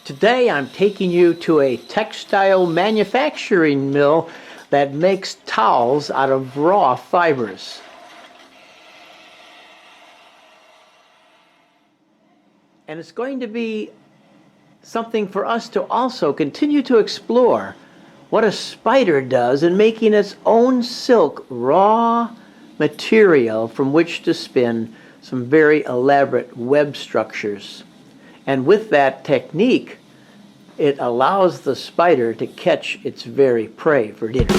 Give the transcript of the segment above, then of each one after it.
Today I'm taking you to a textile manufacturing mill that makes towels out of raw fibers. And it's going to be something for us to also continue to explore what a spider does in making its own silk raw material from which to spin some very elaborate web structures. And with that technique, it allows the spider to catch its very prey for dinner.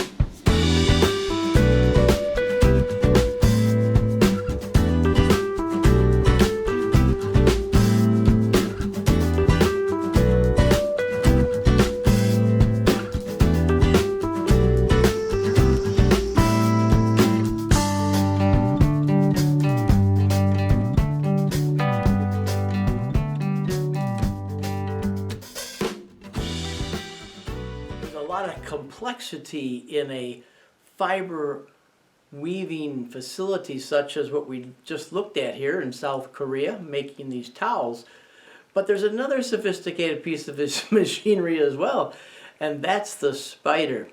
Complexity in a fiber weaving facility such as what we just looked at here in South Korea, making these towels. But there's another sophisticated piece of this machinery as well, and that's the spider.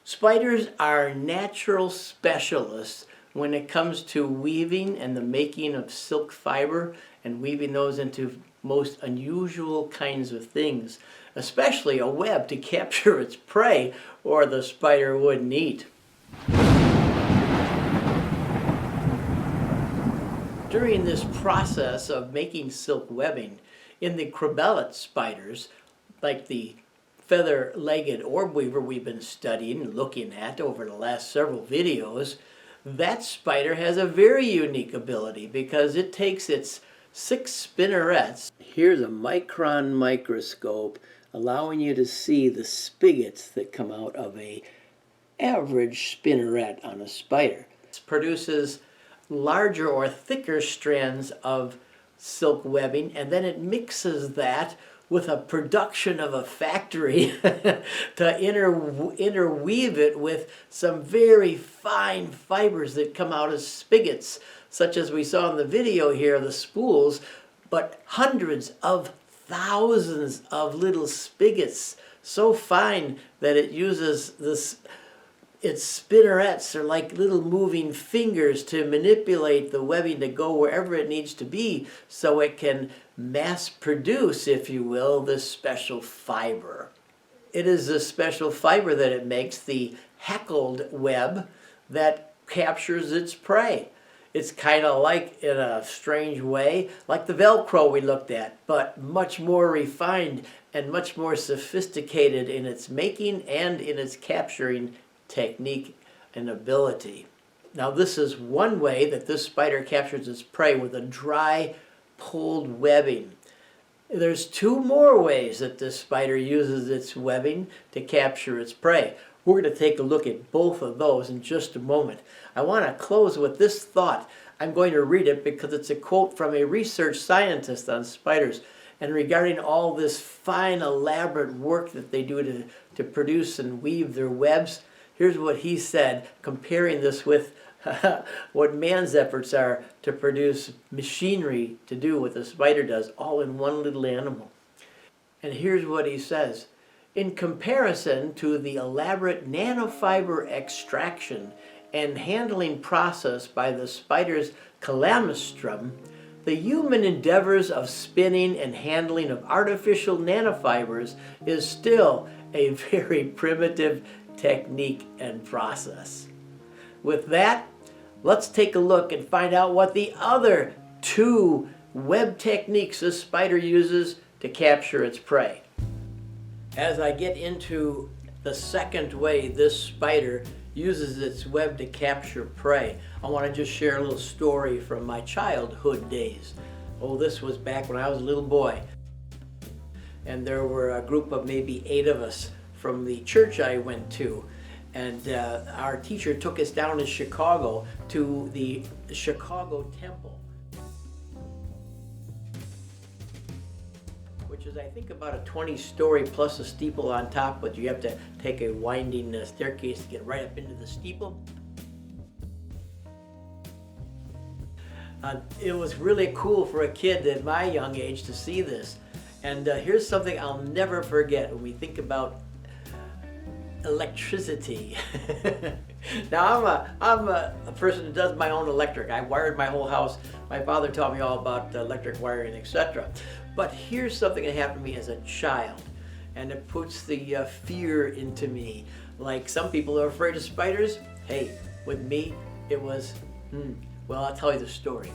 Spiders are natural specialists when it comes to weaving and the making of silk fiber and weaving those into most unusual kinds of things, especially a web to capture its prey or the spider wouldn't eat. During this process of making silk webbing, in the cribellate spiders, like the feather-legged orb weaver we've been studying and looking at over the last several videos, that spider has a very unique ability because it takes its 6 spinnerets. Here's a micron microscope allowing you to see the spigots that come out of a average spinneret on a spider. It produces larger or thicker strands of silk webbing, and then it mixes that with a production of a factory to interweave it with some very fine fibers that come out as spigots, such as we saw in the video here, the spools, but hundreds of thousands of little spigots, so fine that it uses its spinnerets are like little moving fingers to manipulate the webbing to go wherever it needs to be so it can mass produce, if you will, this special fiber. It is this special fiber that it makes, the heckled web, that captures its prey. It's kind of like, in a strange way, like the Velcro we looked at, but much more refined and much more sophisticated in its making and in its capturing technique and ability. Now this is one way that this spider captures its prey, with a dry, pulled webbing. There's 2 more ways that this spider uses its webbing to capture its prey. We're going to take a look at both of those in just a moment. I want to close with this thought. I'm going to read it because it's a quote from a research scientist on spiders, and regarding all this fine, elaborate work that they do to produce and weave their webs. Here's what he said, comparing this with what man's efforts are to produce machinery to do what the spider does, all in one little animal. And here's what he says. In comparison to the elaborate nanofiber extraction and handling process by the spider's calamastrum, the human endeavors of spinning and handling of artificial nanofibers is still a very primitive technique and process. With that, let's take a look and find out what the other 2 web techniques this spider uses to capture its prey. As I get into the second way this spider uses its web to capture prey, I want to just share a little story from my childhood days. Oh, this was back when I was a little boy. And there were a group of maybe 8 of us from the church I went to. And our teacher took us down to Chicago to the Chicago Temple, which is, I think, about a 20-story plus a steeple on top, but you have to take a winding staircase to get right up into the steeple. It was really cool for a kid at my young age to see this. And here's something I'll never forget when we think about electricity. Now I'm a person who does my own electric. I wired my whole house. My father taught me all about electric wiring, etc. But here's something that happened to me as a child, and it puts the fear into me. Like some people are afraid of spiders. Hey, with me, it was, well, I'll tell you the story.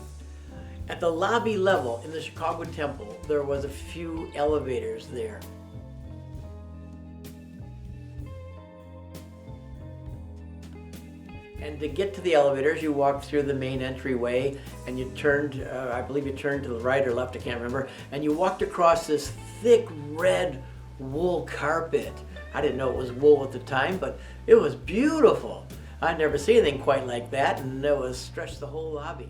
At the lobby level in the Chicago Temple, there was a few elevators there. And to get to the elevators, you walked through the main entryway and you turned, I believe you turned to the right or left, I can't remember, and you walked across this thick red wool carpet. I didn't know it was wool at the time, but it was beautiful. I'd never seen anything quite like that, and it was stretched the whole lobby.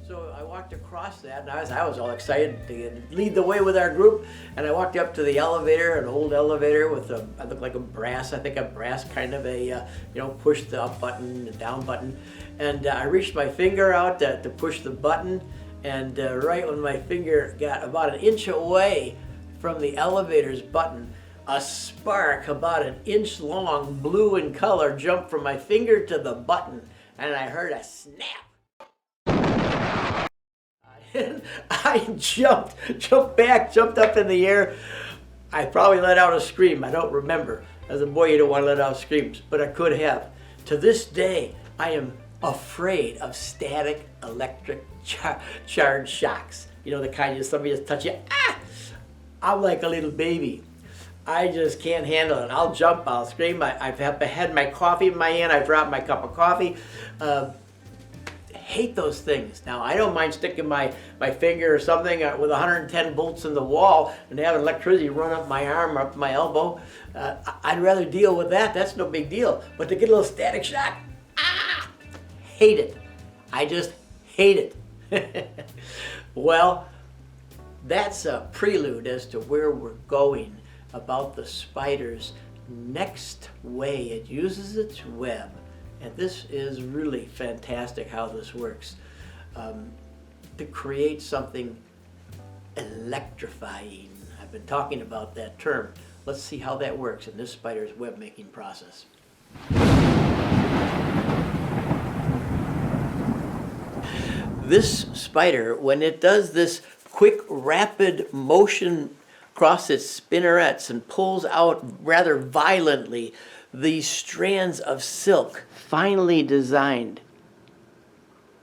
So I walked across that, and I was all excited to lead the way with our group. And I walked up to the elevator, an old elevator with I looked like a brass kind of a, push the up button, the down button. And I reached my finger out to push the button. And right when my finger got about an inch away from the elevator's button, a spark about an inch long, blue in color, jumped from my finger to the button. And I heard a snap. I jumped back, jumped up in the air. I probably let out a scream. I don't remember. As a boy, you don't want to let out screams, but I could have. To this day, I am afraid of static electric charge shocks. You know, the kind of somebody just touch you. I'm like a little baby. I just can't handle it. I'll jump, I'll scream. I've had my coffee in my hand. I dropped my cup of coffee. Hate those things. Now, I don't mind sticking my finger or something with 110 volts in the wall and have electricity run up my arm or up my elbow. I'd rather deal with that. That's no big deal. But to get a little static shock, hate it. I just hate it. Well, that's a prelude as to where we're going about the spider's next way it uses its web. And this is really fantastic how this works, to create something electrifying. I've been talking about that term. Let's see how that works in this spider's web making process. This spider, when it does this quick, rapid motion across its spinnerets and pulls out rather violently these strands of silk, finely designed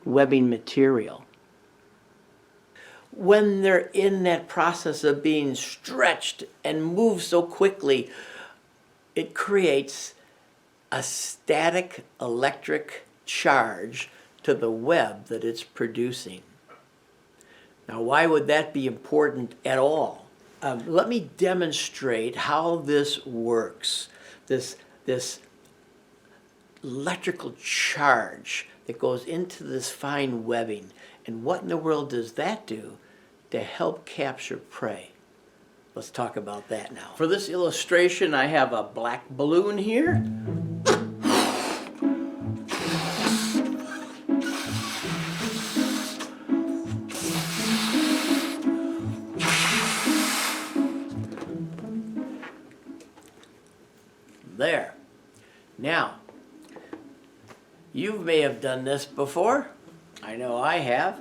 webbing material. When they're in that process of being stretched and moved so quickly, it creates a static electric charge to the web that it's producing. Now, why would that be important at all? Let me demonstrate how this works. This electrical charge that goes into this fine webbing. And what in the world does that do to help capture prey? Let's talk about that now. For this illustration, I have a black balloon here. There. Now, you may have done this before. I know I have.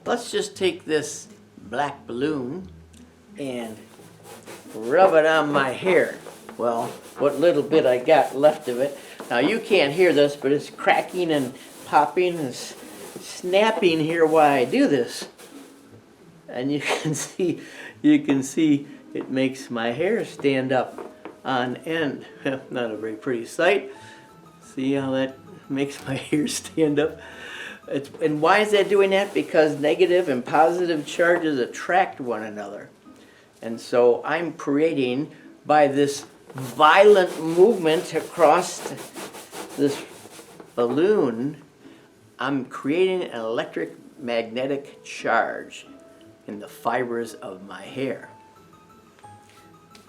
Let's just take this black balloon and rub it on my hair. Well, what little bit I got left of it. Now, you can't hear this, but it's cracking and popping and snapping here while I do this. And you can see it makes my hair stand up on end. Not a very pretty sight. See how that makes my hair stand up? And why is that doing that? Because negative and positive charges attract one another. And so I'm creating, by this violent movement across this balloon, I'm creating an electromagnetic charge in the fibers of my hair.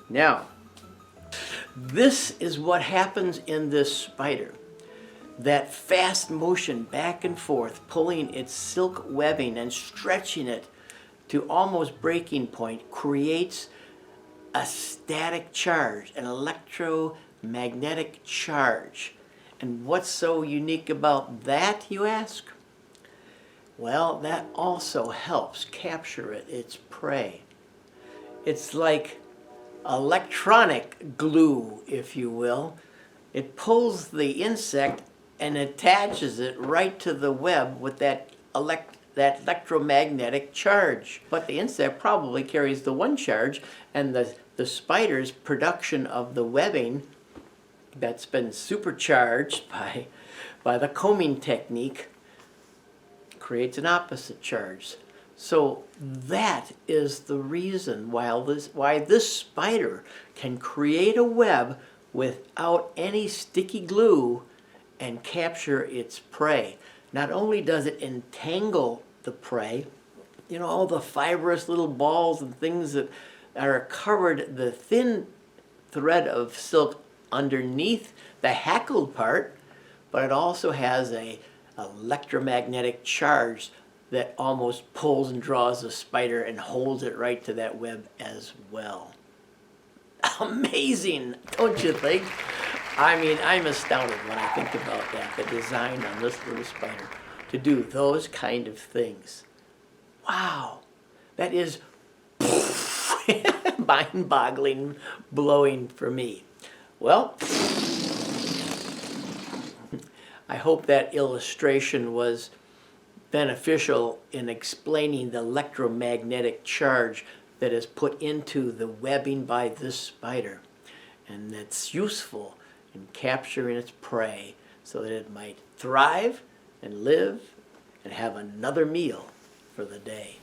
Now, this is what happens in this spider. That fast motion back and forth, pulling its silk webbing and stretching it to almost breaking point, creates a static charge, an electromagnetic charge. And what's so unique about that, you ask? Well, that also helps capture its prey. It's like electronic glue, if you will. It pulls the insect and attaches it right to the web with that electromagnetic charge. But the insect probably carries the one charge, and the spider's production of the webbing that's been supercharged by the combing technique creates an opposite charge. So that is the reason why this spider can create a web without any sticky glue and capture its prey. Not only does it entangle the prey, you know, all the fibrous little balls and things that are covered, the thin thread of silk underneath the hackled part, but it also has a electromagnetic charge that almost pulls and draws the spider and holds it right to that web as well. Amazing, don't you think? I mean, I'm astounded when I think about that, the design on this little spider to do those kind of things. Wow, that is mind-boggling, blowing for me. Well, I hope that illustration was beneficial in explaining the electromagnetic charge that is put into the webbing by this spider, and that's useful in capturing its prey so that it might thrive and live and have another meal for the day.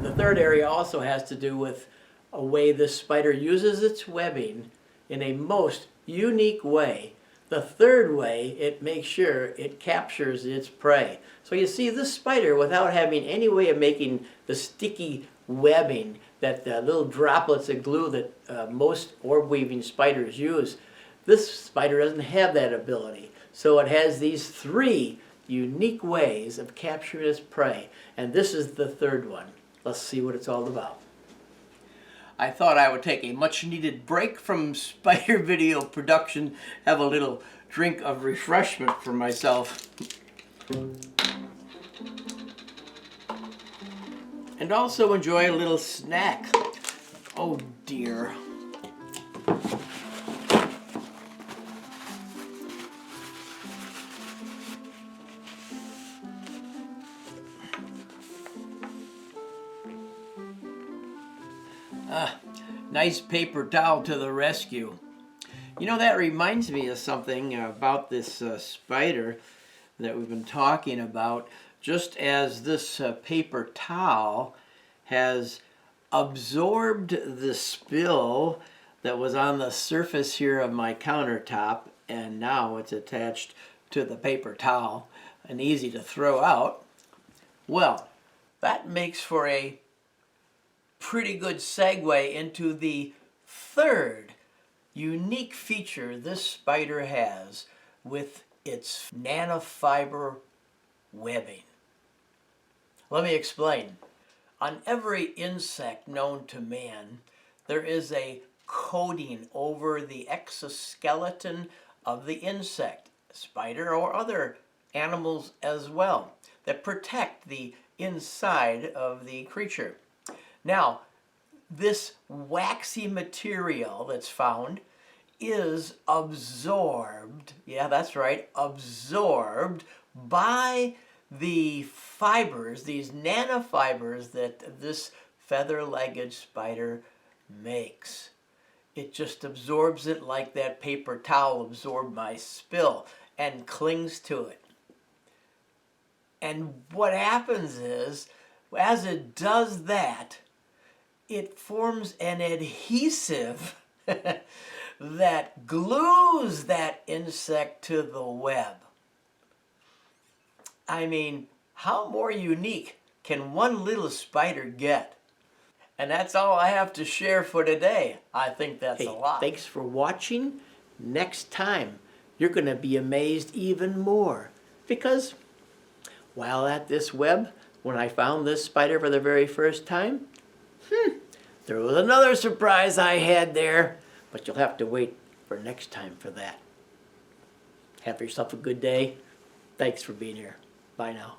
The third area also has to do with a way this spider uses its webbing in a most unique way. The third way, it makes sure it captures its prey. So you see, this spider, without having any way of making the sticky webbing, that the little droplets of glue that most orb-weaving spiders use, this spider doesn't have that ability. So it has these three unique ways of capturing its prey. And this is the third one. Let's see what it's all about. I thought I would take a much-needed break from spider video production, have a little drink of refreshment for myself, and also enjoy a little snack. Oh dear. Nice paper towel to the rescue. You know, that reminds me of something about this spider that we've been talking about. Just as this paper towel has absorbed the spill that was on the surface here of my countertop, and now it's attached to the paper towel and easy to throw out. Well, that makes for a pretty good segue into the third unique feature this spider has with its nanofiber webbing. Let me explain. On every insect known to man, there is a coating over the exoskeleton of the insect, spider or other animals as well, that protect the inside of the creature. Now, this waxy material that's found is absorbed, yeah, that's right, absorbed by the fibers, these nanofibers that this feather-legged spider makes. It just absorbs it like that paper towel absorbed my spill and clings to it. And what happens is, as it does that, it forms an adhesive that glues that insect to the web. I mean, how more unique can one little spider get? And that's all I have to share for today. I think that's Hey, a lot. thanks for watching. Next time, you're going to be amazed even more. Because while at this web, when I found this spider for the very first time, there was another surprise I had there. But you'll have to wait for next time for that. Have yourself a good day. Thanks for being here. Bye now.